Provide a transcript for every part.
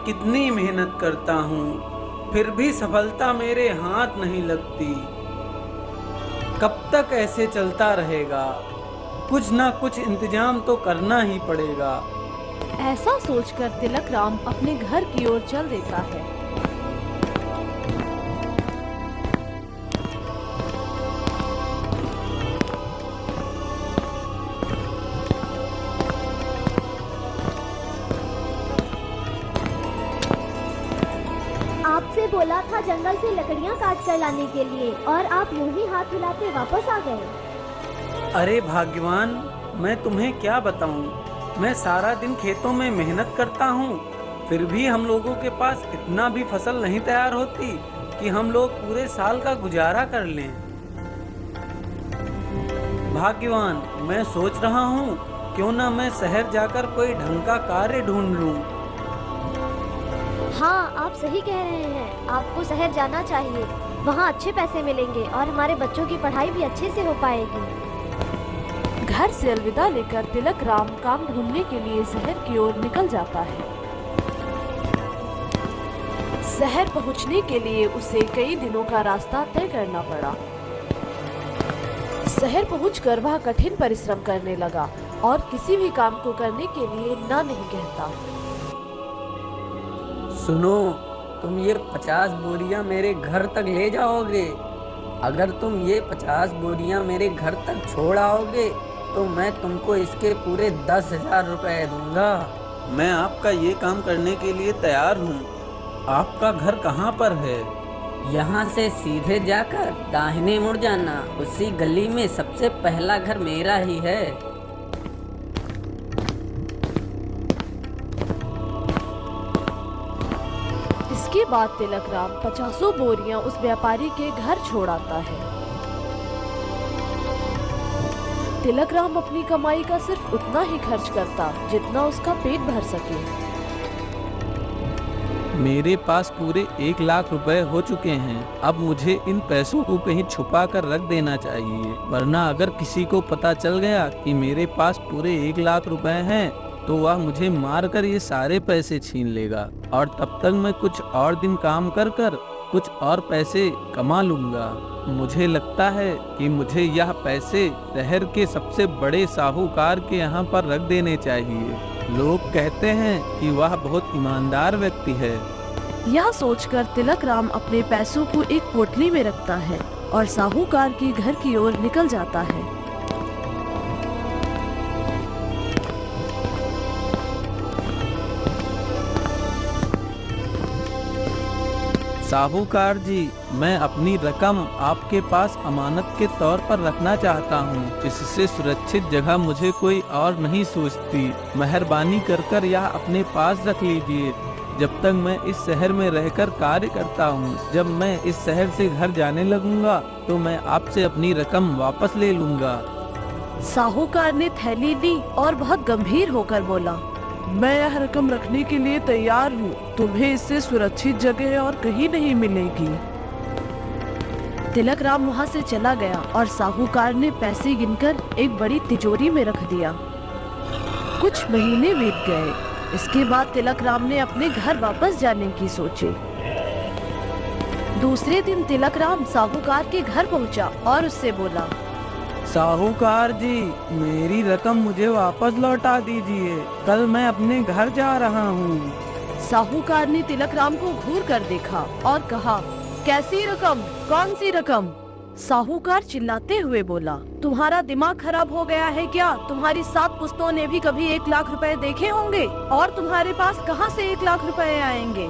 कितनी मेहनत करता हूँ, फिर भी सफलता मेरे हाथ नहीं लगती। कब तक ऐसे चलता रहेगा? कुछ ना कुछ इंतजाम तो करना ही पड़ेगा। ऐसा सोचकर तिलक राम अपने घर की ओर चल देता है। आपसे बोला था जंगल से लकड़ियाँ काट कर लाने के लिए और आप यूं ही हाथ हिलाते वापस आ गए। अरे भाग्यवान, मैं तुम्हें क्या बताऊं। मैं सारा दिन खेतों में मेहनत करता हूं, फिर भी हम लोगों के पास इतना भी फसल नहीं तैयार होती कि हम लोग पूरे साल का गुजारा कर लें। भाग्यवान, मैं सोच रहा हूं क्यों ना मैं शहर जाकर कोई ढंग का कार्य ढूंढ लूं। हाँ, आप सही कह रहे हैं। आपको शहर जाना चाहिए। वहाँ अच्छे पैसे मिलेंगे और हमारे बच्चों की पढ़ाई भी अच्छे से हो पाएगी। घर से अलविदा लेकर तिलक राम काम ढूंढने के लिए शहर की ओर निकल जाता है। शहर पहुंचने के लिए उसे कई दिनों का रास्ता तय करना पड़ा। शहर पहुंचकर वह कठिन परिश्रम करने लगा और किसी भी काम को करने के लिए ना नहीं कहता। सुनो, तुम ये 50 बोरियां मेरे घर तक ले जाओगे। अगर तुम ये 50 बोरियां मेरे घर तक छोड़ आओगे तो मैं तुमको इसके पूरे 10,000 रुपए दूंगा। मैं आपका ये काम करने के लिए तैयार हूँ। आपका घर कहाँ पर है? यहाँ से सीधे जाकर दाहिने मुड़ जाना। उसी गली में सबसे पहला घर मेरा ही है। इसके बाद तिलक राम 50 बोरियां उस व्यापारी के घर छोड़ आता है। तिलक राम अपनी कमाई का सिर्फ उतना ही खर्च करता जितना उसका पेट भर सके। मेरे पास पूरे 1,00,000 रुपए हो चुके हैं। अब मुझे इन पैसों को कहीं छुपा कर रख देना चाहिए, वरना अगर किसी को पता चल गया कि मेरे पास पूरे 1,00,000 रुपए हैं तो वह मुझे मारकर ये सारे पैसे छीन लेगा और तब तक मैं कुछ और दिन काम कर कुछ और पैसे कमा लूंगा। मुझे लगता है कि मुझे यह पैसे शहर के सबसे बड़े साहूकार के यहाँ पर रख देने चाहिए। लोग कहते हैं कि वह बहुत ईमानदार व्यक्ति है। यह सोचकर तिलक राम अपने पैसों को एक पोटली में रखता है और साहूकार के घर की ओर निकल जाता है। साहूकार जी, मैं अपनी रकम आपके पास अमानत के तौर पर रखना चाहता हूँ। इससे सुरक्षित जगह मुझे कोई और नहीं सोचती। मेहरबानी कर यह अपने पास रख लीजिए जब तक मैं इस शहर में रहकर कार्य करता हूँ। जब मैं इस शहर से घर जाने लगूंगा तो मैं आपसे अपनी रकम वापस ले लूंगा। साहूकार ने थैली दी और बहुत गंभीर होकर बोला, मैं यह रकम रखने के लिए तैयार हूँ। तुम्हें इससे सुरक्षित जगह और कहीं नहीं मिलेगी। तिलक राम वहाँ से चला गया और साहूकार ने पैसे गिनकर एक बड़ी तिजोरी में रख दिया। कुछ महीने बीत गए। इसके बाद तिलक राम ने अपने घर वापस जाने की सोची। दूसरे दिन तिलक राम साहूकार के घर पहुँचा और उससे बोला, साहूकार जी, मेरी रकम मुझे वापस लौटा दीजिए। कल मैं अपने घर जा रहा हूँ। साहूकार ने तिलक राम को घूर कर देखा और कहा, कैसी रकम? कौन सी रकम? साहूकार चिल्लाते हुए बोला, तुम्हारा दिमाग खराब हो गया है क्या? तुम्हारी 7 पुश्तों ने भी कभी 1,00,000 रुपए देखे होंगे और तुम्हारे पास कहाँ से 1,00,000 रुपए आएंगे?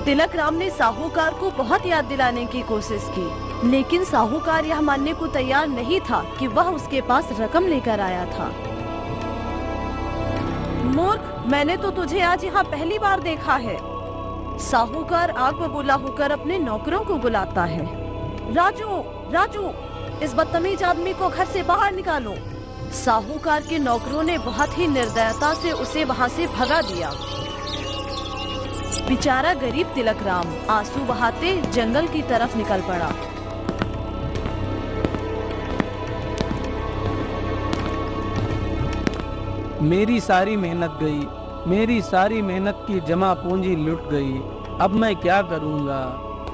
तिलक राम ने साहूकार को बहुत याद दिलाने की कोशिश की, लेकिन साहूकार यह मानने को तैयार नहीं था कि वह उसके पास रकम लेकर आया था। मूर्ख, मैंने तो तुझे आज यहाँ पहली बार देखा है। साहूकार आग बबूला होकर अपने नौकरों को बुलाता है। राजू, राजू, इस बदतमीज आदमी को घर से बाहर निकालो। साहूकार के नौकरों ने बहुत ही निर्दयता से उसे वहाँ से भगा दिया। बेचारा गरीब तिलक राम आंसू बहाते जंगल की तरफ निकल पड़ा। मेरी सारी मेहनत गई। मेरी सारी मेहनत की जमा पूंजी लुट गई। अब मैं क्या करूँगा?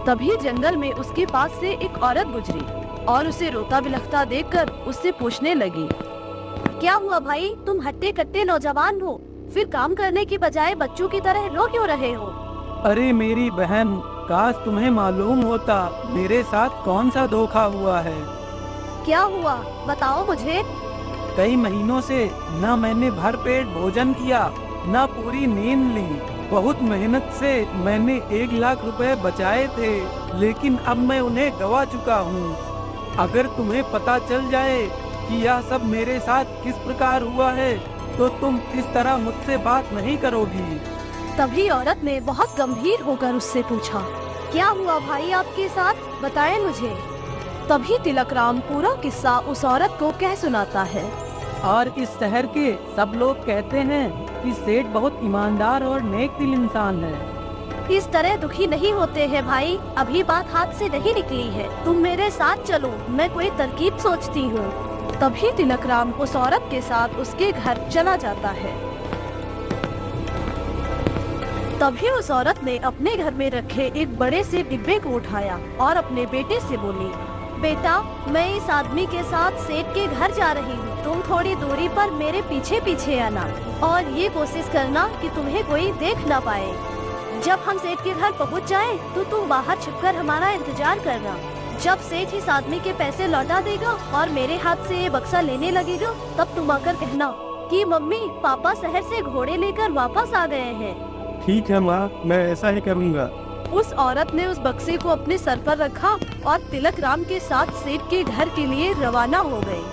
तभी जंगल में उसके पास से एक औरत गुजरी और उसे रोता बिलखता देखकर उससे पूछने लगी। क्या हुआ भाई, तुम हट्टे कट्टे नौजवान हो, फिर काम करने की बजाय बच्चों की तरह रो क्यों रहे हो? अरे मेरी बहन, काश तुम्हें मालूम होता मेरे साथ कौन सा धोखा हुआ है। क्या हुआ, बताओ मुझे। कई महीनों से न मैंने भरपेट भोजन किया, न पूरी नींद ली। बहुत मेहनत से मैंने 1 लाख रुपए बचाए थे, लेकिन अब मैं उन्हें गवा चुका हूँ। अगर तुम्हें पता चल जाए कि यह सब मेरे साथ किस प्रकार हुआ है, तो तुम इस तरह मुझसे बात नहीं करोगी। तभी औरत ने बहुत गंभीर होकर उससे पूछा। क्या हुआ भाई आपके साथ, बताएं मुझे। तभी तिलकराम पूरा किस्सा उस औरत को कह सुनाता है। और इस शहर के सब लोग कहते हैं कि सेठ बहुत ईमानदार और नेक दिल इंसान है। इस तरह दुखी नहीं होते हैं भाई, अभी बात हाथ से नहीं निकली है। तुम मेरे साथ चलो, मैं कोई तरकीब सोचती हूँ। तभी तिलकराम उस औरत के साथ उसके घर चला जाता है। तभी उस औरत ने अपने घर में रखे एक बड़े से डिब्बे को उठाया और अपने बेटे से बोली, बेटा, मैं इस आदमी के साथ सेठ के घर जा रही हूँ। तुम थोड़ी दूरी पर मेरे पीछे पीछे आना और ये कोशिश करना कि तुम्हें कोई देख ना पाए। जब हम सेठ के घर पहुँच जाएं, तो तुम बाहर छिपकर हमारा इंतजार करना। जब सेठ इस आदमी के पैसे लौटा देगा और मेरे हाथ से ये बक्सा लेने लगेगा, तब तुम आकर कहना कि मम्मी, पापा शहर से घोड़े लेकर वापस आ गए हैं। ठीक है माँ, मैं ऐसा ही करूँगा। उस औरत ने उस बक्से को अपने सर पर रखा और तिलकराम के साथ सेठ के घर के लिए रवाना हो गई।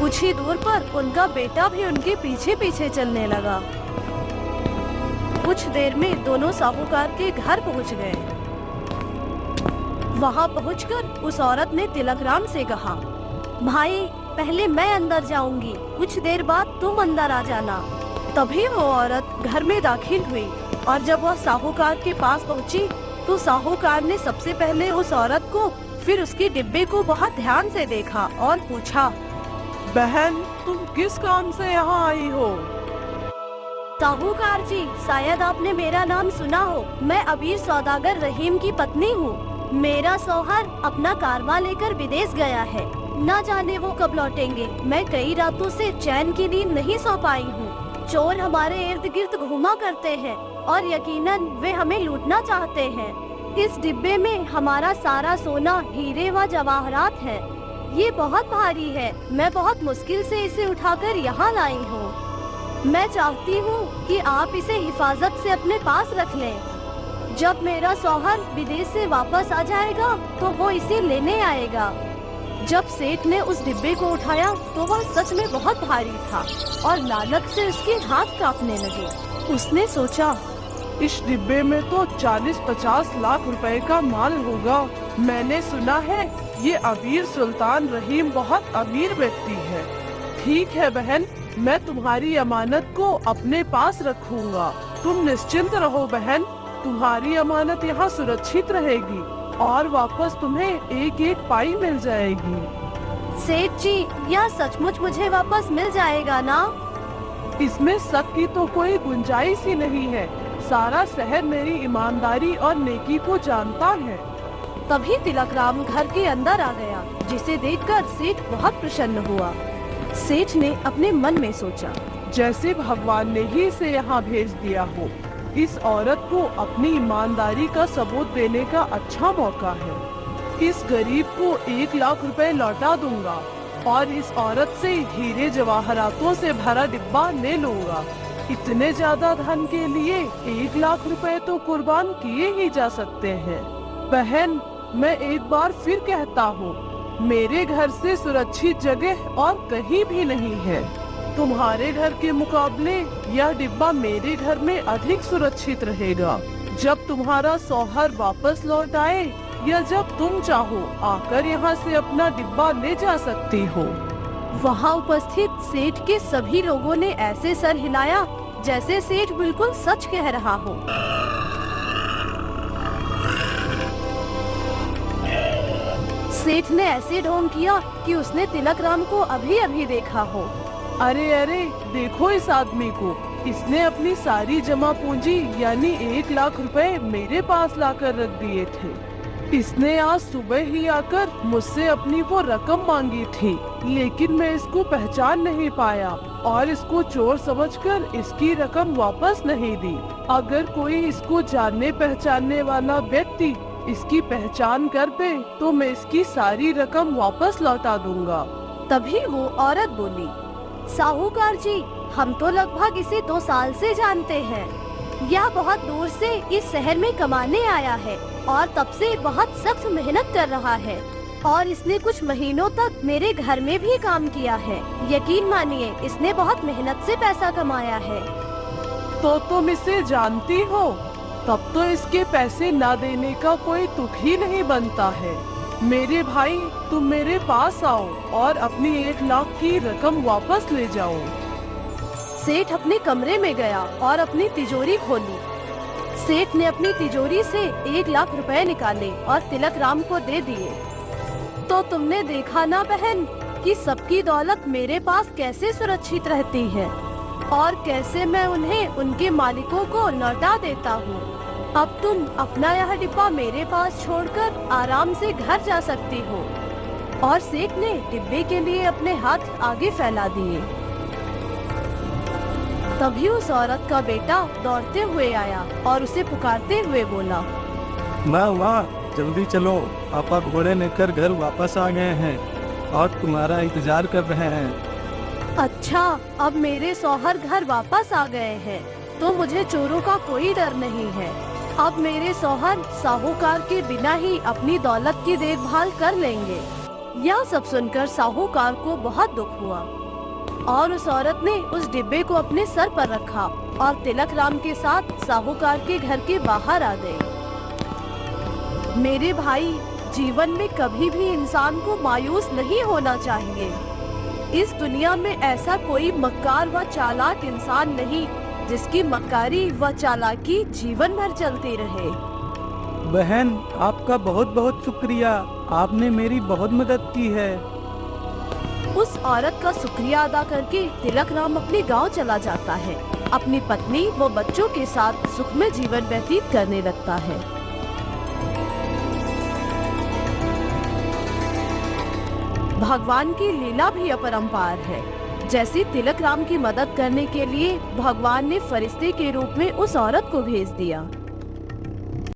कुछ ही दूर पर उनका बेटा भी उनके पीछे पीछे चलने लगा। कुछ देर में दोनों साहूकार के घर पहुंच गए। वहां पहुंचकर उस औरत ने तिलकराम से कहा, भाई, पहले मैं अंदर जाऊंगी, कुछ देर बाद तुम अंदर आ जाना। तभी वो औरत घर में दाखिल हुई और जब वह साहूकार के पास पहुंची, तो साहूकार ने सबसे पहले उस औरत को, फिर उसके डिब्बे को बहुत ध्यान से देखा और पूछा, बहन, तुम किस काम से यहाँ आई हो? साहूकार जी, शायद आपने मेरा नाम सुना हो। मैं अबीर सौदागर रहीम की पत्नी हूँ। मेरा शौहर अपना कारवां लेकर विदेश गया है, न जाने वो कब लौटेंगे। मैं कई रातों से चैन की नींद नहीं सो पाई हूँ। चोर हमारे इर्द गिर्द घूमा करते हैं और यकीनन वे हमें लूटना चाहते हैं। इस डिब्बे में हमारा सारा सोना, हीरे व जवाहरात है। ये बहुत भारी है, मैं बहुत मुश्किल से इसे उठाकर यहाँ लाई हूँ। मैं चाहती हूँ कि आप इसे हिफाजत से अपने पास रख लें। जब मेरा शौहर विदेश से वापस आ जाएगा, तो वो इसे लेने आएगा। जब सेठ ने उस डिब्बे को उठाया, तो वह सच में बहुत भारी था और लालच से उसके हाथ कांपने लगे। उसने सोचा, इस डिब्बे में तो 40-50 लाख रुपए का माल होगा। मैंने सुना है ये अमीर सुल्तान रहीम बहुत अमीर व्यक्ति है। ठीक है बहन, मैं तुम्हारी अमानत को अपने पास रखूंगा। तुम निश्चिंत रहो बहन, तुम्हारी अमानत यहाँ सुरक्षित रहेगी और वापस तुम्हें एक एक पाई मिल जाएगी। सेठ जी, यह सचमुच मुझे वापस मिल जाएगा ना? इसमें शक की तो कोई गुंजाइश ही नहीं है। सारा शहर मेरी ईमानदारी और नेकी को जानता है। तभी तिलकराम घर के अंदर आ गया, जिसे देखकर सेठ बहुत प्रसन्न हुआ। सेठ ने अपने मन में सोचा, जैसे भगवान ने ही इसे यहाँ भेज दिया हो। इस औरत को अपनी ईमानदारी का सबूत देने का अच्छा मौका है। इस गरीब को 1 लाख रुपए लौटा दूंगा और इस औरत से हीरे जवाहरातों से भरा डिब्बा ले लूंगा। इतने ज्यादा धन के लिए 1 लाख रुपए तो कुर्बान किए ही जा सकते हैं। बहन, मैं एक बार फिर कहता हूँ, मेरे घर से सुरक्षित जगह और कहीं भी नहीं है। तुम्हारे घर के मुकाबले यह डिब्बा मेरे घर में अधिक सुरक्षित रहेगा। जब तुम्हारा शौहर वापस लौट आए या जब तुम चाहो, आकर यहाँ से अपना डिब्बा ले जा सकती हो। वहाँ उपस्थित सेठ के सभी लोगों ने ऐसे सर हिलाया जैसे सेठ बिल्कुल सच कह रहा हो। सेठ ने ऐसे ढोंग किया कि उसने तिलकराम को अभी अभी देखा हो। अरे अरे, देखो इस आदमी को, इसने अपनी सारी जमा पूंजी यानी 1 लाख रुपए मेरे पास लाकर रख दिए थे। इसने आज सुबह ही आकर मुझसे अपनी वो रकम मांगी थी, लेकिन मैं इसको पहचान नहीं पाया और इसको चोर समझकर इसकी रकम वापस नहीं दी। अगर कोई इसको जानने पहचानने वाला व्यक्ति इसकी पहचान कर दे तो मैं इसकी सारी रकम वापस लौटा दूंगा। तभी वो औरत बोली, साहूकार जी, हम तो लगभग इसे 2 साल से जानते हैं। यह बहुत दूर से इस शहर में कमाने आया है और तब से बहुत सख्त मेहनत कर रहा है और इसने कुछ महीनों तक मेरे घर में भी काम किया है। यकीन मानिए, इसने बहुत मेहनत से पैसा कमाया है। तो तुम इसे जानती हो? तब तो इसके पैसे ना देने का कोई तुक ही नहीं बनता है। मेरे भाई, तुम मेरे पास आओ और अपनी 1 लाख की रकम वापस ले जाओ। सेठ अपने कमरे में गया और अपनी तिजोरी खोली। सेठ ने अपनी तिजोरी से 1 लाख रुपए निकाले और तिलक राम को दे दिए। तो तुमने देखा ना बहन कि सबकी दौलत मेरे पास कैसे सुरक्षित रहती है और कैसे मैं उन्हें उनके मालिकों को लौटा देता हूँ। अब तुम अपना यह डिब्बा मेरे पास छोड़कर आराम से घर जा सकती हो। और सेठ ने डिब्बे के लिए अपने हाथ आगे फैला दिए। तभी उस औरत का बेटा दौड़ते हुए आया और उसे पुकारते हुए बोला, माँ, जल्दी चलो, पापा घोड़े लेकर घर वापस आ गए हैं और तुम्हारा इंतजार कर रहे हैं। अच्छा, अब मेरे शौहर घर वापस आ गए हैं तो मुझे चोरों का कोई डर नहीं है। अब मेरे शौहर साहूकार के बिना ही अपनी दौलत की देखभाल कर लेंगे। यह सब सुनकर साहूकार को बहुत दुख हुआ और उस औरत ने उस डिब्बे को अपने सर पर रखा और तिलक राम के साथ साहूकार के घर के बाहर आ गए। मेरे भाई, जीवन में कभी भी इंसान को मायूस नहीं होना चाहिए। इस दुनिया में ऐसा कोई मक्कार व चालाक इंसान नहीं जिसकी मक्कारी व चालाकी जीवन भर चलती रहे। बहन, आपका बहुत बहुत शुक्रिया, आपने मेरी बहुत मदद की है। उस औरत का शुक्रिया अदा करके तिलक राम अपने गांव चला जाता है। अपनी पत्नी व बच्चों के साथ सुखमय जीवन व्यतीत करने लगता है। भगवान की लीला भी अपरंपार है। जैसे तिलक राम की मदद करने के लिए भगवान ने फरिश्ते के रूप में उस औरत को भेज दिया।